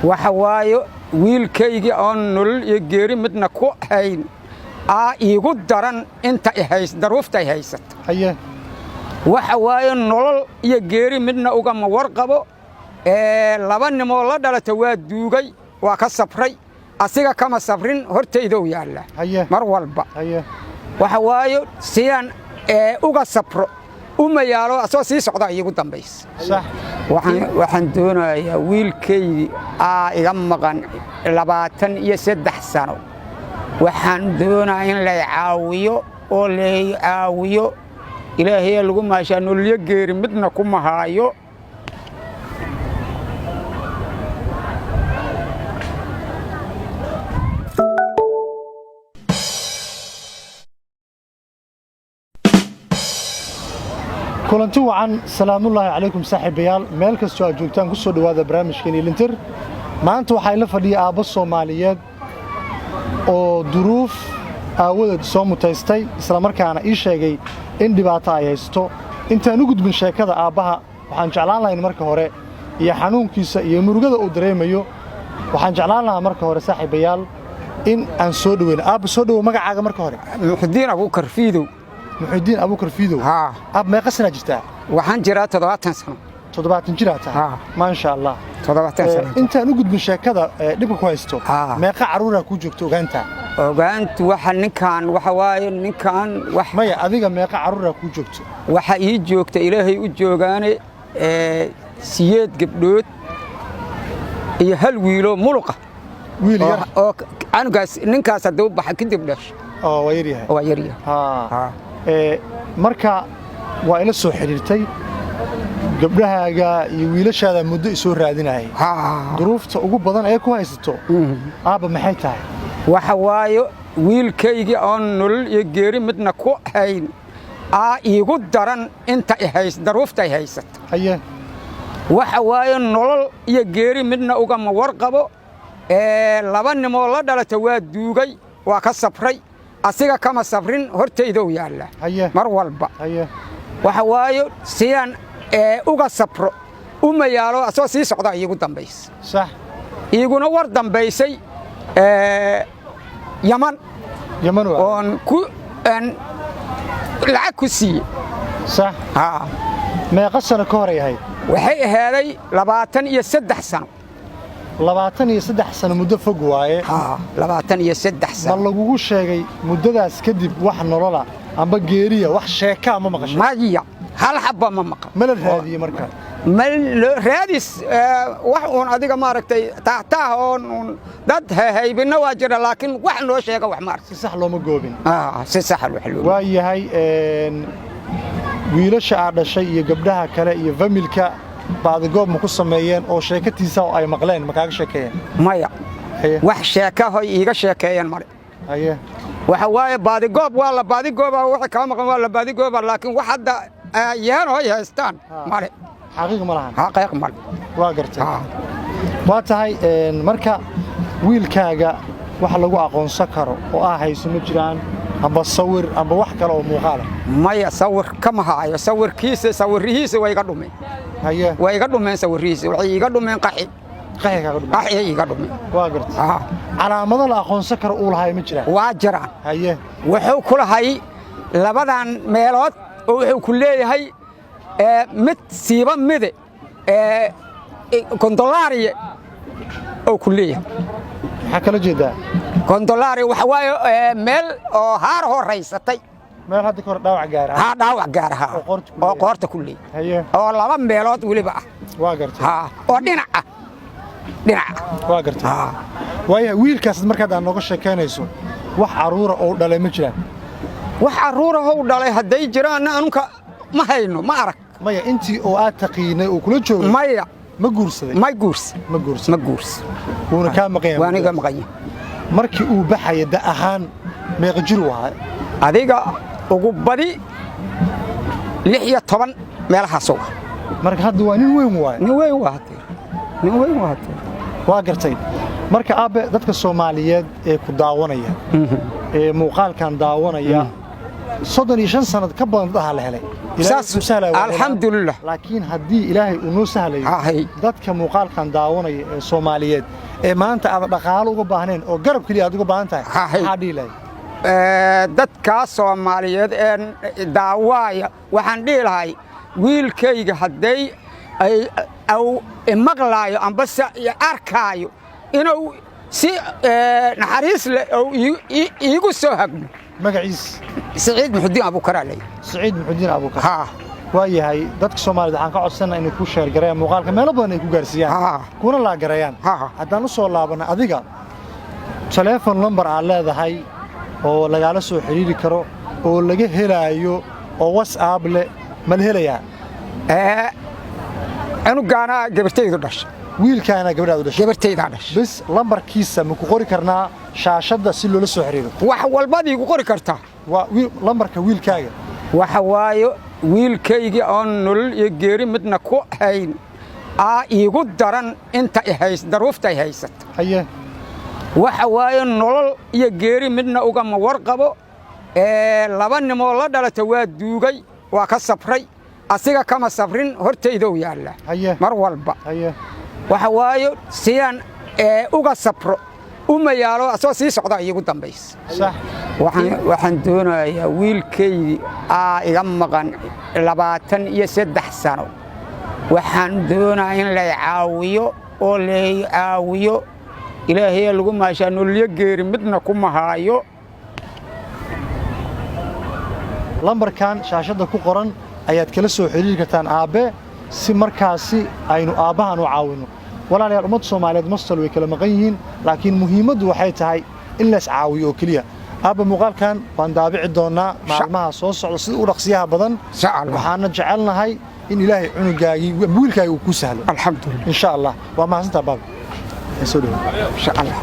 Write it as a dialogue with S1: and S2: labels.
S1: وحوايو ويل كيجي أنول يجري مدنا كوهين يقول درن أنت إهيس دروفت إهيست
S2: haye
S1: وحوايو نول يجري مدنا أوجم ورقبو لبن مولا دلة تواد دوجي وكسفري أسيقا كما سفرين هرتيدو يالله
S2: haye
S1: مرولبا
S2: haye
S1: وحوايو سيان أوجا سفر يالو أساسي سقطا يقول تنبيس
S2: صح
S1: waxaan doonayaa wiilkay iga maqan 23 sano waxaan doonayaa in la caawiyo oo la caawiyo ilaahay lagu maashaa nolol geeri midna kuma haayo
S2: kulanti wacan salaamullaahi calaykum saaxiibayaal meel kastoo aad joogtaan ku soo dhawaada barnaamijkeena Ilintir maanta waxaa ila fadhiya aabbo Soomaaliyeed oo duruuf aawadeed soo mutaystay isla markaana ii sheegay in dhibaato ay haysto intaan u gudbin sheekada aabbaha waxaan jeclaan lahayn marka hore iyo xanuunkiisa iyo murugada uu dareemayo waxaan jeclaan lahaa marka hore saaxiibayaal in aan soo dhaweyn aabba soo dhawo magacaaga marka hore
S1: Muxudiin Abuukar Fiidow
S2: Muxudiin Abuukar Fiidow aab meeqa sano jirtaa
S1: waxaan jiraa 70 sano
S2: 70 jir ataa ma sha Allah
S1: 70 sano
S2: intaan u gudbin sheekada dhibka ku haysto meeqa caruura ku joogto
S1: ogaantu waxa ninkan waxa waaye ninkan wax
S2: maya adiga meeqa caruura ku joogto
S1: waxa ii joogta ilaahay u joogaane siyeed gabdhood iyo hal wiilo muluqa
S2: wiil yar
S1: oo anugaas ninkaas haduu baxa kadib dhash
S2: oo yariyahay marka waa ila soo xiriirtay gabdhahaaga iyo wiilashaada muddo isoo raadinayay duruufta ugu badan ee ku haysato aabba maxay tahay
S1: waxa waayo wiilkaygi oo nolol iyo geeri midna ku hayn iigu daran inta ihays daruufta ihaysat
S2: haye
S1: waxa waayo nolol iyo geeri midna uga warqabo laba nimo la dhalata waa duugay waa ka safray asiga kama safrin hortaydo yaalla
S2: haye
S1: mar walba
S2: haye
S1: waxa waayo siyaan uga safro yaalo asoo sii socda iigu dambays
S2: sax
S1: iiguna war dambaysay yaman on ku lacag ku siiyey
S2: sax meeqa sano ka hor yahay
S1: waxay ahaaday 23 sano
S2: 23 sano muddo fog waaye
S1: 23 sano
S2: ma lagugu sheegay muddadaas kadib wax nolola amba geeriya wax sheeka ma maqashay
S1: maya hal xabba ma maqan
S2: ma la raadiyay marka
S1: ma raadis wax uun adiga ma aragtay taahtaah oon dad haybina waa jira laakiin wax noo sheega wax ma aragtay
S2: si sax looma goobin
S1: si sax wax loo
S2: waa yahay wiilasha aad dhashay iyo gabdhaha kale iyo familka baad goob ma ku sameeyeen oo sheekatiisa ay maqleen ma kaaga sheekeeyeen
S1: maya wax sheeka hoy iiga sheekeeyeen mare
S2: haye
S1: waxa waaye baadi goob waa la baadi gooba waxa ka maqan waa la baadi gooba laakiin wax hadda yaan hoy haystaan mare
S2: xaqiiq ma lahan
S1: xaqiiq ma
S2: waa gartay waa tahay marka wiilkaaga wax lagu aqoonsan karo oo hayso ma jiraan amba sawir amba wax kale oo muuqaal
S1: maya sawir kama haayo sawirkiisa sawirihiisa way iga dhumeen
S2: haye
S1: way iga dhumeen sawirihiisa waxay iga dhumeen qaxi iga dhumeen
S2: waa gartay calaamado la aqoonsan karo uu lahay ma jiraan
S1: waa jiraan
S2: haye
S1: wuxuu ku lahay labadan meelood oo wuxuu ku leeyahay mid siiba mide kondolaariye oo ku leeyahay
S2: maxaa kala jeedaa
S1: kondolaari waxa waaye meel oo haar horeysatay
S2: meel hadda kor dhaawac gaar ah
S1: dhaawac gaar ah oo qoorta ku leeyahay oo laba meelood waliba ah
S2: waa gartay
S1: oo dhinaca
S2: waa gartay waayo wiilkaas markaad aan nooga sheekeynayso wax caruura oo dhalay ma jiraan
S1: wax caruura oo dhalay haday jiraan anka ma hayno ma arag
S2: maya intii oo aad taqiinay oo kula joogay
S1: maya
S2: ma guursaday ma guursaday wuuna ka maqan
S1: waana ka maqan
S2: markii uu baxay da ahaan meeqa jir waa
S1: adiga ugu badi 16 meelahaas oo
S2: marka hadda waa nin weyn waa waa gartay marka aabe dadka Soomaaliyeed ee ku daawanaya ee muuqaalkan daawanaya 35 sanad ka badan dad la helay
S1: alxamdulillah
S2: laakiin haddii ilaahay uu noo sahlayo dadka muuqaalkan daawanaya ee Soomaaliyeed ee maanta aad dhaqaale uga baahneen oo garab kaliya aad uga baahan tahay maxaa dhiilay
S1: dadka Soomaaliyeed ee daawaya waxaan dhiilahay wiilkayga haday ay maqlaayo ambasa arkaayo inuu si naxariis leh oo iigu soo hagmo
S2: magaciis
S1: Saciid Muxudiin Abuukar Alay
S2: Saciid Muxudiin Abuukar waayahay dadka Soomaaliyeed waxaan ka codsanaa inay ku sheer gareeyaan muuqaalka meel badan ay ku gaarsiiyaan kuna la gareeyaan haddaan u soo laabana adiga telephone number aan leedahay oo lagala soo xiriiri karo oo laga helaayo oo WhatsApp leh ma helayaa anu gaana gabartaydu dhashay wiilkaana gabadhaadu dhashay
S1: gabartayda dhashay
S2: bas lambarkiisa ma ku qori karnaa shaashada si loola soo xiriiro
S1: wax walba igu qori kartaa
S2: waa lambarka wiilkaaga
S1: waxa waayo wiilkayga oo nolol iyo geeri midna ku hayn iigu daran inta daruufta ay haysato
S2: haye
S1: waxa waayo nolol iyo geeri midna uga ma warqabo laba nimo la dhalata waa duugay waa ka safray asiga kama safrin hortayda u yaala mar walba waxa waayo siyaan uga safro uma yaalo asoo sii socda iigu dambaysa
S2: sax
S1: waxaan doonayaa wiilkaygi iga maqan 23 sano waxaan doonayaa in la caawiyo oo la caawiyo ilaahay lagu maashaa nolol geeri midna kuma haayo
S2: lambarkan shaashada ku qoran ayaad kala soo xiriiri kartaan aabe si markaasi aynu aabahan u caawino walaalayaal ummadda Soomaaliyeed mastal way kala maqan yihiin laakiin muhiimaddu waxay tahay in la is caawiyo oo kaliya aabe muuqaalkan waan daabici doonaa maalmaha soo socda sida u dhaqsiyaha badan waxaana jecelnahay in ilaahay cunugaagi wiilkaaga uu ku sahlo
S1: alxamdulillah
S2: insha Allah waa mahadsantahay baab insha Allah